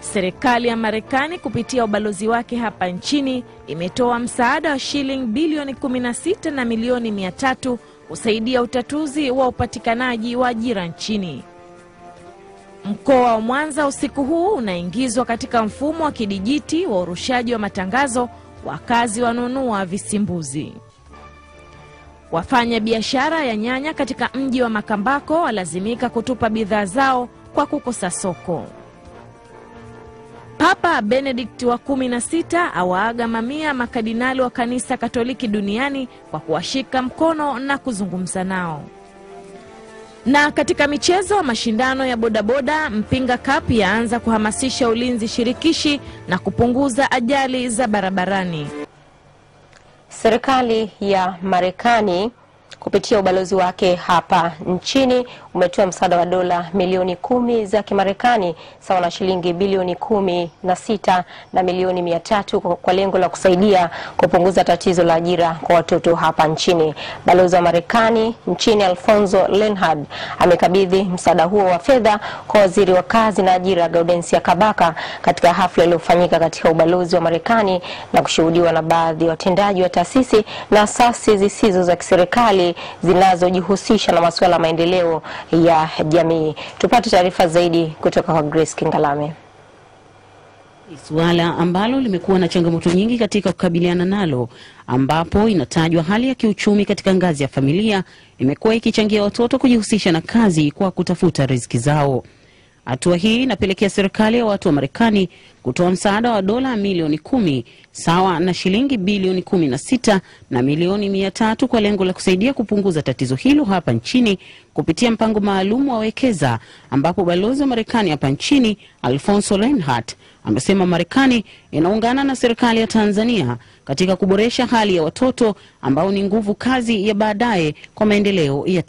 serikali ya Marekani kupitia ubalozi wake hapa nchini imetoa msaada wa shilingi bilioni 16 na milioni 300 kusaidia utatuzi wa upatikanaji wa ajira nchini. Mkoa wa Mwanza usiku huu unaingizwa katika mfumo wa kidijiti wa urushaji wa matangazo wakazi wanunua visimbuzi. Wafanya biashara ya nyanya katika mji wa Makambako walazimika kutupa bidhaa zao kwa kukosa soko. Papa Benedict wa 16 awaaga mamia makadinali wa kanisa Katoliki duniani kwa kuwashika mkono na kuzungumza nao. Na katika michezo, mashindano ya bodaboda Mpinga Cup yaanza kuhamasisha ulinzi shirikishi na kupunguza ajali za barabarani. Serikali ya Marekani kupitia ubalozi wake hapa nchini umetoa msaada wa dola milioni 10 za Kimarekani sawa na shilingi bilioni 16 na milioni 300 kwa lengo la kusaidia kupunguza tatizo la ajira kwa watoto hapa nchini. Balozi wa Marekani nchini Alfonso Lenhard amekabidhi msaada huo wa fedha kwa waziri wa kazi na ajira Gaudensia Kabaka katika hafla iliyofanyika katika ubalozi wa Marekani na kushuhudiwa na baadhi ya watendaji wa taasisi na asasi zisizo za kiserikali zinazojihusisha na masuala ya maendeleo ya jamii. Tupate taarifa zaidi kutoka kwa Grace Kingalame. Suala ambalo limekuwa na changamoto nyingi katika kukabiliana nalo, ambapo inatajwa hali ya kiuchumi katika ngazi ya familia imekuwa ikichangia watoto kujihusisha na kazi kwa kutafuta riziki zao. Hatua hii inapelekea serikali ya watu wa Marekani kutoa msaada wa dola milioni 10 sawa na shilingi bilioni 16 na milioni 300 kwa lengo la kusaidia kupunguza tatizo hilo hapa nchini kupitia mpango maalum wa Wekeza, ambapo balozi wa Marekani hapa nchini Alfonso Lenhard amesema Marekani inaungana na serikali ya Tanzania katika kuboresha hali ya watoto ambao ni nguvu kazi ya baadaye kwa maendeleo ya